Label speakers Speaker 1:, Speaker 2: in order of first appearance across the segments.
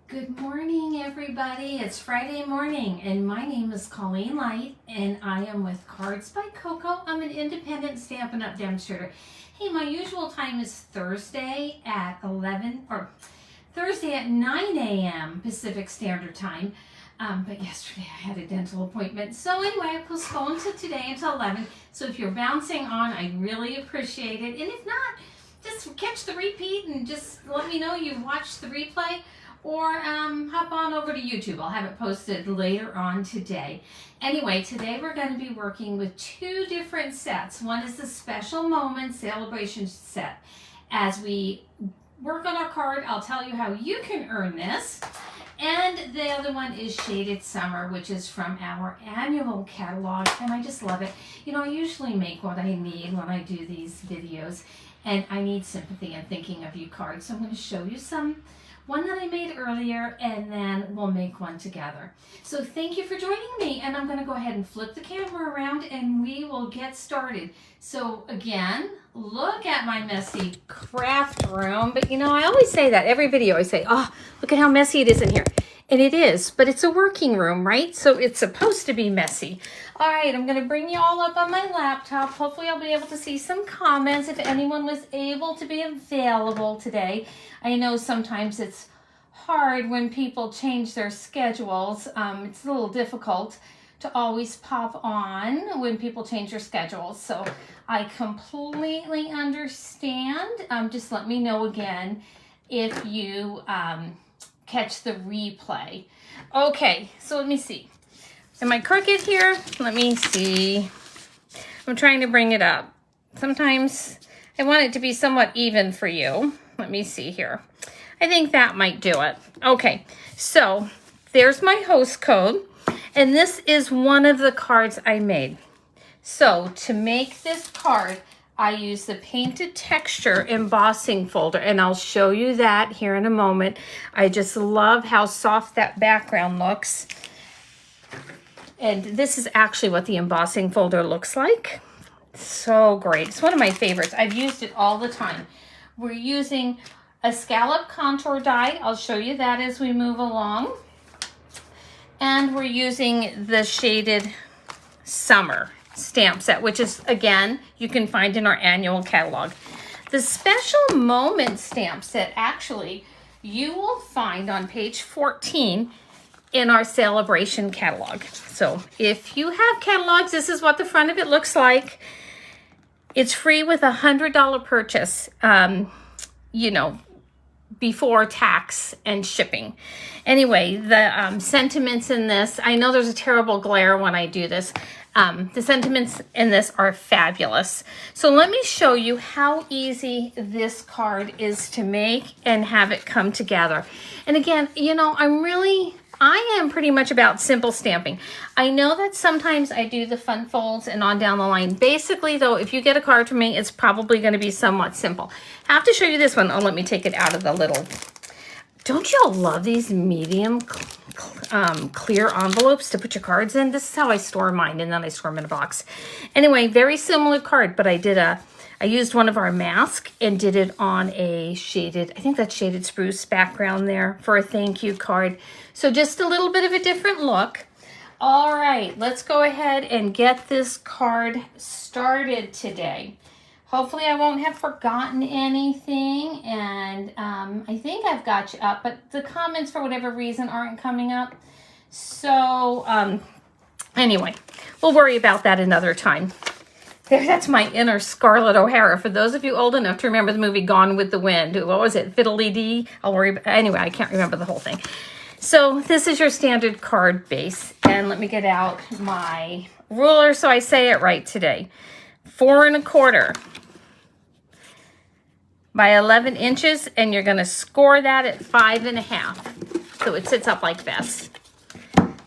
Speaker 1: Good morning, everybody. It's Friday morning, and my name is Colleen Light, and I am with Cards by Coco. I'm an independent Stampin' Up! Demonstrator. Hey, my usual time is Thursday at 9 a.m. Pacific Standard Time. But yesterday I had a dental appointment. So anyway, I postponed to today until 11. So if you're bouncing on, I really appreciate it. And if not, just catch the repeat and just let me know you watched the replay. Or hop on over to YouTube. I'll have it posted later on today. Anyway, today we're going to be working with two different sets. One is the Special Moments Celebration set. As we work on our card, I'll tell you how you can earn this. And the other one is Shaded Summer, which is from our annual catalog, and I just love it. You know, I usually make what I need when I do these videos, and I need sympathy and thinking of you cards. So I'm going to show you one that I made earlier, and then we'll make one together. So thank you for joining me, and I'm going to go ahead and flip the camera around and we will get started. So again, look at my messy craft room. But you know, I always say that every video. I say, oh, look at how messy it is in here. And it is, but it's a working room, right? So it's supposed to be messy. All right, I'm going to bring you all up on my laptop. Hopefully I'll be able to see some comments if anyone was able to be available today. I know sometimes it's hard when people change their schedules. It's a little difficult to always pop on when people change their schedules. So I completely understand. Just let me know again if you catch the replay. Okay, so let me see. Am I crooked here? Let me see. I'm trying to bring it up. Sometimes I want it to be somewhat even for you. Let me see here. I think that might do it. Okay, so there's my host code, and this is one of the cards I made. So to make this card, I use the Painted Texture embossing folder, and I'll show you that here in a moment. I just love how soft that background looks. And this is actually what the embossing folder looks like. So great. It's one of my favorites. I've used it all the time. We're using a scallop contour die. I'll show you that as we move along. And we're using the Shaded Summer stamp set, which is, again, you can find in our annual catalog. The Special Moment stamp set, actually, you will find on page 14 in our celebration catalog. So if you have catalogs, this is what the front of it looks like. It's free with a $100 purchase, you know, before tax and shipping. Anyway, the sentiments in this, I know there's a terrible glare when I do this. The sentiments in this are fabulous. So let me show you how easy this card is to make and have it come together. And again, you know, I am pretty much about simple stamping. I know that sometimes I do the fun folds and on down the line. Basically, though, if you get a card from me, it's probably going to be somewhat simple. I have to show you this one. Oh, let me take it out of the little... Don't y'all love these medium clear envelopes to put your cards in? This is how I store mine, and then I store them in a box. Anyway, very similar card, but I used one of our masks and did it on a shaded, I think that's shaded spruce background there for a thank you card. So just a little bit of a different look. All right, let's go ahead and get this card started today. Hopefully I won't have forgotten anything, and I think I've got you up, but the comments for whatever reason aren't coming up. So anyway, we'll worry about that another time. There, that's my inner Scarlett O'Hara. For those of you old enough to remember the movie Gone with the Wind, what was it, Fiddly-Dee? Anyway, I can't remember the whole thing. So this is your standard card base, and let me get out my ruler so I say it right today. 4 1/4 by 11 inches, and you're going to score that at 5 1/2. So it sits up like this.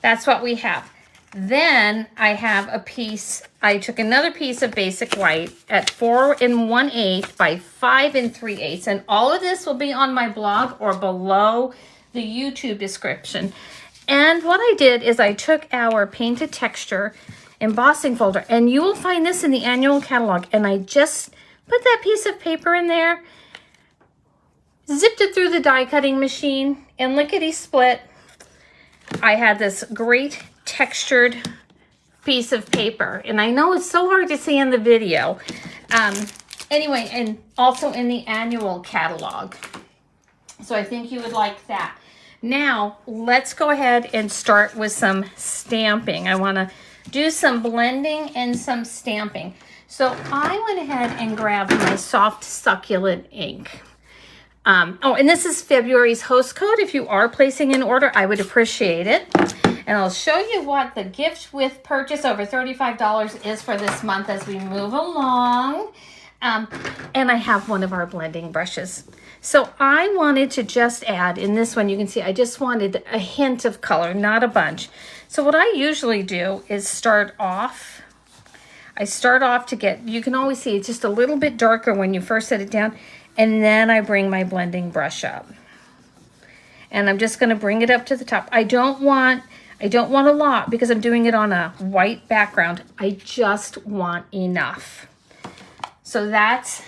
Speaker 1: That's what we have. Then I have a piece, I took another piece of basic white at 4 1/8 by 5 3/8. And all of this will be on my blog or below the YouTube description. And what I did is I took our Painted Texture embossing folder, and you will find this in the annual catalog, and I just put that piece of paper in there zipped it through the die cutting machine, and lickety split, I had this great textured piece of paper. And I know it's so hard to see in the video. Anyway, and also in the annual catalog. So I think you would like that. Now, let's go ahead and start with some stamping. I want to do some blending and some stamping. So I went ahead and grabbed my soft succulent ink. Oh, and this is February's host code. If you are placing an order, I would appreciate it. And I'll show you what the gift with purchase over $35 is for this month as we move along. And I have one of our blending brushes. So I wanted to just add, in this one you can see I just wanted a hint of color, not a bunch. So what I usually do is start off to get, you can always see it's just a little bit darker when you first set it down, and then I bring my blending brush up. And I'm just going to bring it up to the top. I don't want a lot because I'm doing it on a white background. I just want enough. So that's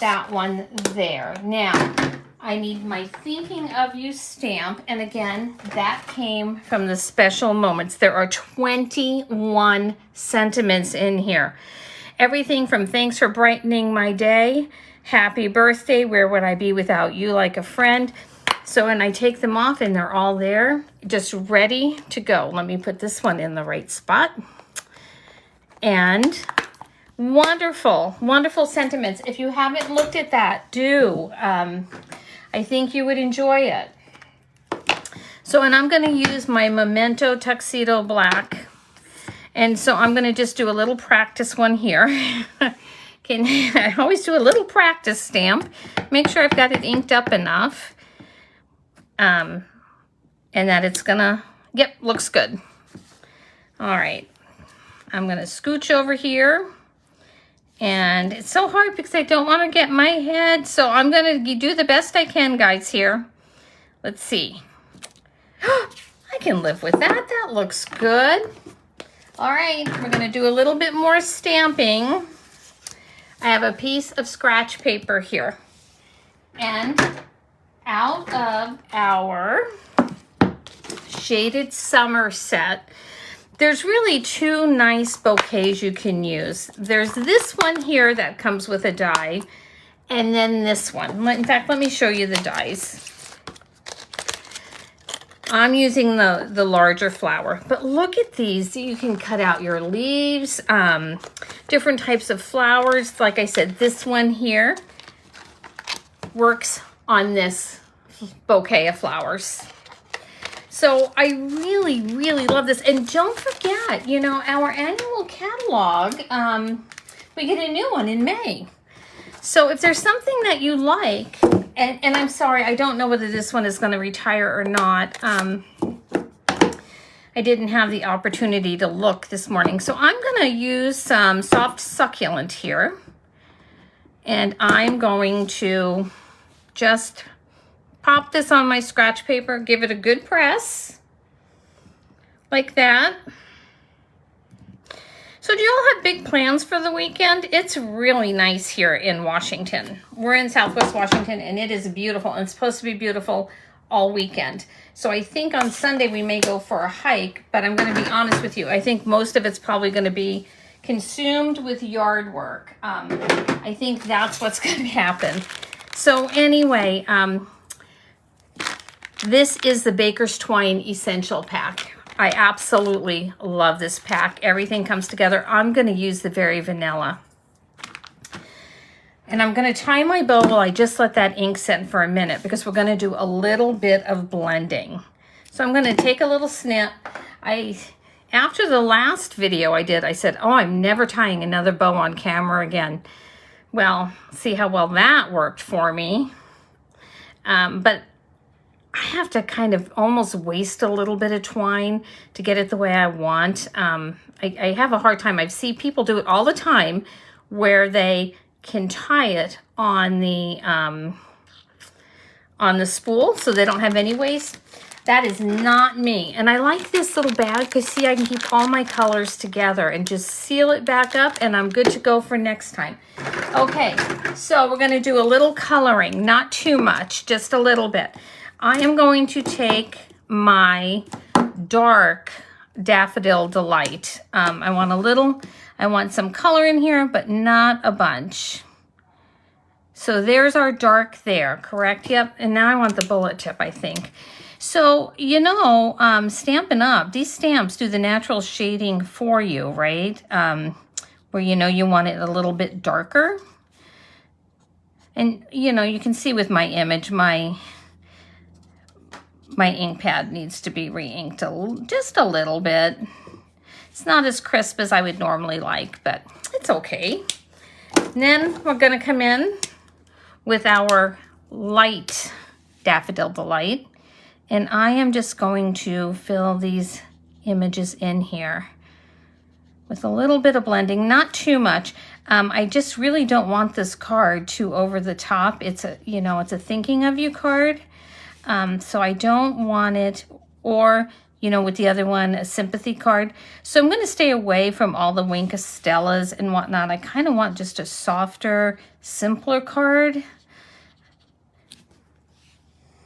Speaker 1: that one there. Now, I need my Thinking of You stamp. And again, that came from the Special Moments. There are 21 sentiments in here. Everything from thanks for brightening my day, happy birthday, where would I be without you, like a friend. So, and I take them off and they're all there, just ready to go. Let me put this one in the right spot. And wonderful, wonderful sentiments. If you haven't looked at that, do. I think you would enjoy it. So, and I'm going to use my Memento Tuxedo Black. And so I'm going to just do a little practice one here. I always do a little practice stamp. Make sure I've got it inked up enough. And that it's going to, yep, looks good. All right. I'm going to scooch over here. And it's so hard because I don't want to get my head. So I'm going to do the best I can, guys, here. Let's see. I can live with that. That looks good. All right. We're going to do a little bit more stamping. I have a piece of scratch paper here. And out of our Shaded Summer set, there's really two nice bouquets you can use. There's this one here that comes with a die, and then this one. In fact, let me show you the dies. I'm using the larger flower, but look at these. You can cut out your leaves, different types of flowers. Like I said, this one here works on this bouquet of flowers. So I really, really love this. And don't forget, you know, our annual catalog, we get a new one in May. So if there's something that you like, and I'm sorry, I don't know whether this one is going to retire or not. I didn't have the opportunity to look this morning. So I'm going to use some soft succulent here. And I'm going to just pop this on my scratch paper, give it a good press, like that. So do you all have big plans for the weekend? It's really nice here in Washington. We're in Southwest Washington, and it is beautiful, and it's supposed to be beautiful all weekend. So I think on Sunday we may go for a hike, but I'm going to be honest with you. I think most of it's probably going to be consumed with yard work. I think that's what's going to happen. So anyway, this is the Baker's Twine Essential Pack. I absolutely love this pack. Everything comes together. I'm going to use the Very Vanilla. And I'm going to tie my bow while I just let that ink set for a minute because we're going to do a little bit of blending. So I'm going to take a little snip. After the last video I said, oh, I'm never tying another bow on camera again. Well, see how well that worked for me. But I have to kind of almost waste a little bit of twine to get it the way I want. I have a hard time. I see people do it all the time where they can tie it on the on the spool so they don't have any waste. That is not me. And I like this little bag because see, I can keep all my colors together and just seal it back up and I'm good to go for next time. Okay, so we're gonna do a little coloring, not too much, just a little bit. I am going to take my dark Daffodil Delight. I want some color in here, but not a bunch. So there's our dark there, correct? Yep, and now I want the bullet tip, I think. So, you know, Stampin' Up, these stamps do the natural shading for you, right? Where you know you want it a little bit darker. And, you know, you can see with my image, my ink pad needs to be re-inked just a little bit. It's not as crisp as I would normally like, but it's okay. And then we're gonna come in with our light Daffodil Delight. And I am just going to fill these images in here with a little bit of blending, not too much. I just really don't want this card too over the top. It's a, you know, it's a thinking of you card. So I don't want it, or, you know, with the other one, a sympathy card. So I'm going to stay away from all the Wink Stellas and whatnot. I kind of want just a softer, simpler card.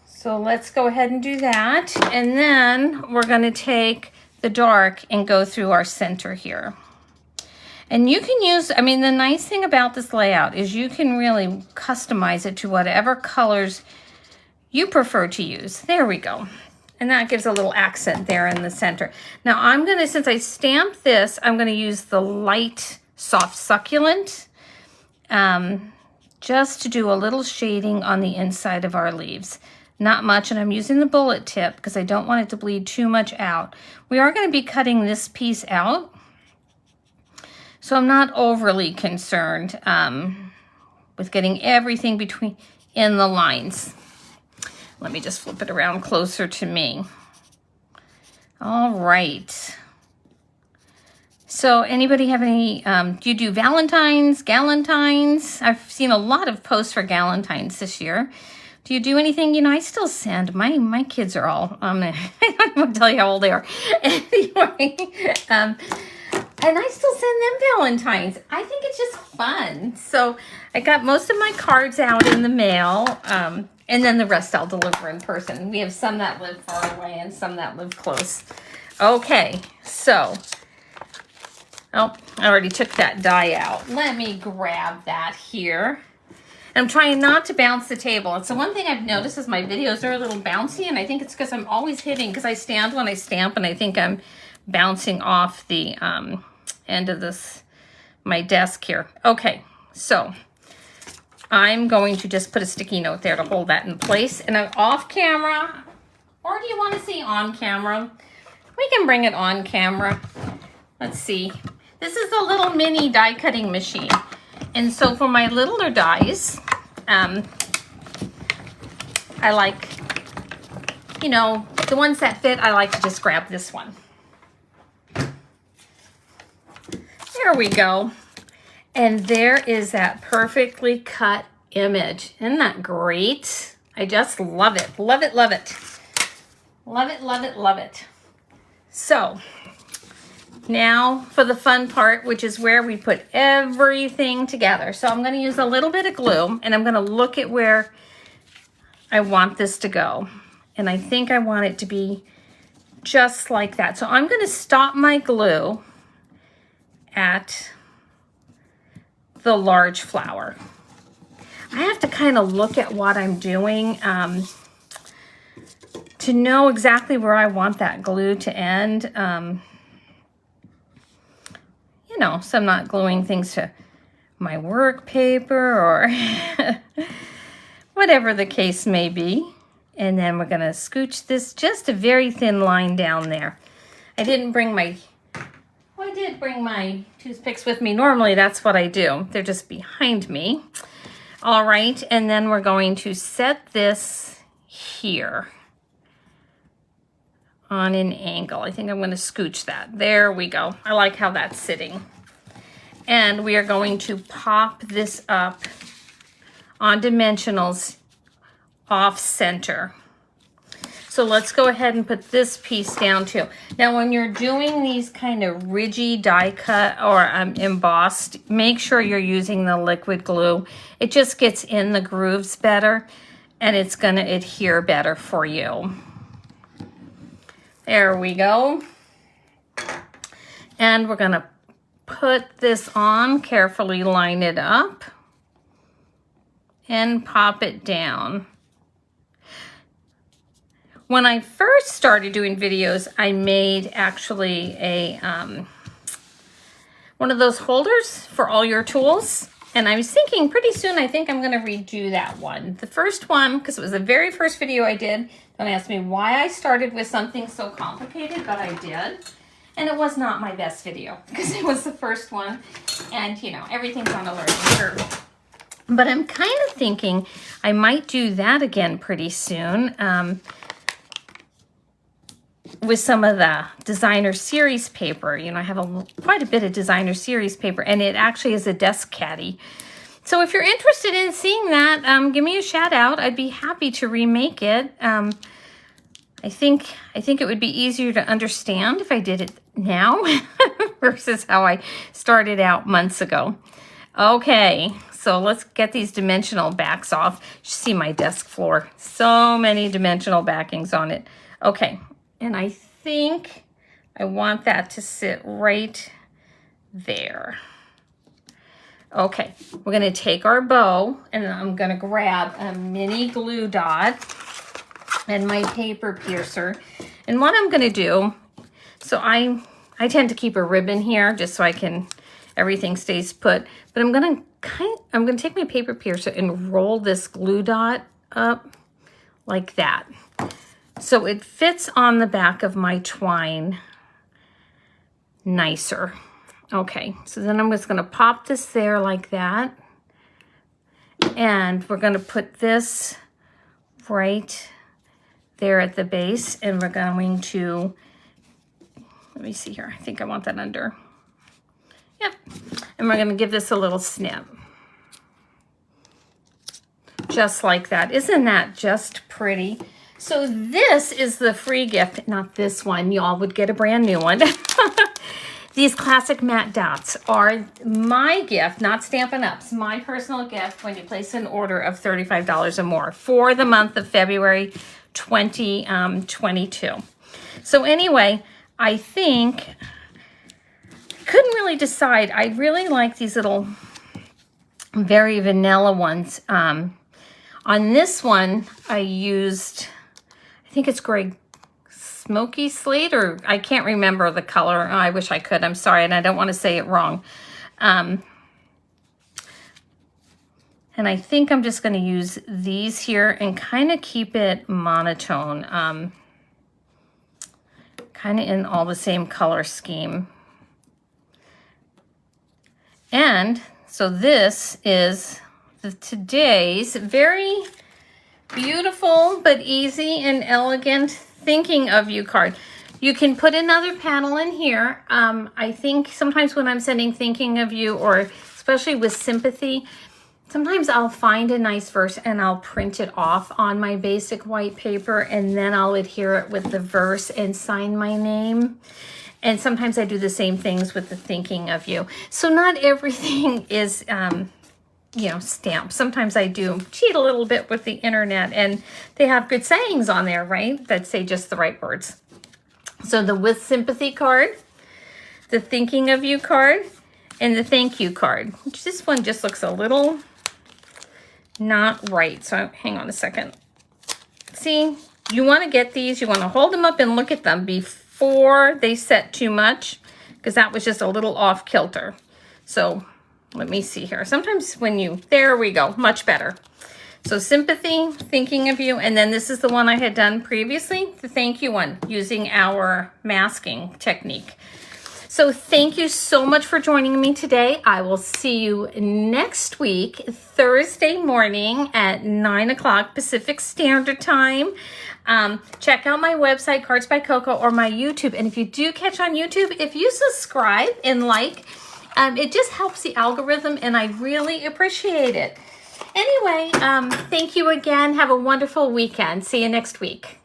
Speaker 1: So let's go ahead and do that. And then we're going to take the dark and go through our center here. And you can use, I mean, the nice thing about this layout is you can really customize it to whatever colors you prefer to use. There we go. And that gives a little accent there in the center. Now I'm going to, since I stamped this, I'm going to use the light soft succulent just to do a little shading on the inside of our leaves. Not much, and I'm using the bullet tip because I don't want it to bleed too much out. We are going to be cutting this piece out, so I'm not overly concerned with getting everything in the lines. Let me just flip it around closer to me. All right. So anybody have any, do you do Valentine's, Galentines? I've seen a lot of posts for Galentines this year. Do you do anything? You know, I still send, my kids are all, I don't want to tell you how old they are. Anyway, and I still send them Valentines. I think it's just fun. So I got most of my cards out in the mail, and then the rest I'll deliver in person. We have some that live far away and some that live close. Okay, so, oh, I already took that die out. Let me grab that here. I'm trying not to bounce the table. And so one thing I've noticed is my videos are a little bouncy, and I think it's because I'm always hitting, because I stand when I stamp, and I think I'm bouncing off the end of my desk here. Okay, so I'm going to just put a sticky note there to hold that in place. And I'm off camera, or do you want to see on camera? We can bring it on camera. Let's see. This is a little mini die cutting machine. And so for my littler dies, I like, you know, the ones that fit, I like to just grab this one. There we go. And there is that perfectly cut image. Isn't that great? I just love it. Love it, love it. Love it, love it, love it. So now for the fun part, which is where we put everything together. So I'm going to use a little bit of glue, and I'm going to look at where I want this to go. And I think I want it to be just like that. So I'm going to stop my glue at the large flower. I have to kind of look at what I'm doing to know exactly where I want that glue to end. You know, so I'm not gluing things to my work paper or whatever the case may be. And then we're going to scooch this just a very thin line down there. I didn't bring my, well, I did bring my toothpicks with me. Normally that's what I do. They're just behind me. All right, and then we're going to set this here on an angle. I think I'm going to scooch that. There we go. I like how that's sitting. And we are going to pop this up on dimensionals off center. So let's go ahead and put this piece down too. Now when you're doing these kind of ridgy die cut or embossed, make sure you're using the liquid glue. It just gets in the grooves better and it's gonna adhere better for you. There we go. And we're gonna put this on, carefully line it up and pop it down. When I first started doing videos, I made actually a one of those holders for all your tools. And I was thinking pretty soon, I think I'm gonna redo that one. The first one, because it was the very first video I did, don't ask me why I started with something so complicated, but I did. And it was not my best video, because it was the first one. And you know, everything's on a learning curve. But I'm kind of thinking I might do that again pretty soon. With some of the designer series paper. You know, I have quite a bit of designer series paper, and it actually is a desk caddy. So if you're interested in seeing that, give me a shout out. I'd be happy to remake it. I think it would be easier to understand if I did it now versus how I started out months ago. Okay, so let's get these dimensional backs off. You see my desk floor. So many dimensional backings on it. Okay. And I think I want that to sit right there. Okay, we're gonna take our bow and I'm gonna grab a mini glue dot and my paper piercer. And what I'm gonna do, so I tend to keep a ribbon here just so everything stays put, but I'm gonna take my paper piercer and roll this glue dot up like that. So it fits on the back of my twine nicer. Okay, so then I'm just gonna pop this there like that. And we're gonna put this right there at the base, and we're going to, let me see here, I think I want that under. Yep, and we're gonna give this a little snip. Just like that. Isn't that just pretty? So this is the free gift, not this one. Y'all would get a brand new one. These classic matte dots are my gift, not Stampin' Up's, my personal gift when you place an order of $35 or more for the month of February 2022. So anyway, I think, couldn't really decide. I really like these little very vanilla ones. On this one, I used, I think it's gray smoky slate, or I can't remember the color. Oh, I wish I could. I'm sorry, and I don't want to say it wrong. And I think I'm just going to use these here and kind of keep it monotone, kind of in all the same color scheme. And so this is today's very beautiful but easy and elegant Thinking of You card. You can put another panel in here. I think sometimes when I'm sending Thinking of You, or especially with Sympathy, sometimes I'll find a nice verse and I'll print it off on my basic white paper, and then I'll adhere it with the verse and sign my name. And sometimes I do the same things with the Thinking of You. So not everything is you know, stamped. Sometimes I do cheat a little bit with the internet, and they have good sayings on there, right? That say just the right words. So the With Sympathy card, the Thinking of You card, and the Thank You card. This one just looks a little not right. So hang on a second. See, you want to get these, you want to hold them up and look at them before they set too much, because that was just a little off kilter. So let me see here. Sometimes when you, there we go, much better. So Sympathy, Thinking of You, and then this is the one I had done previously, the Thank You one, using our masking technique. So thank you so much for joining me today. I will see you next week, Thursday morning at 9 o'clock Pacific Standard Time. Check out my website, Cards by Coco, or my YouTube. And if you do catch on YouTube, if you subscribe and like, it just helps the algorithm, and I really appreciate it. Anyway, thank you again. Have a wonderful weekend. See you next week.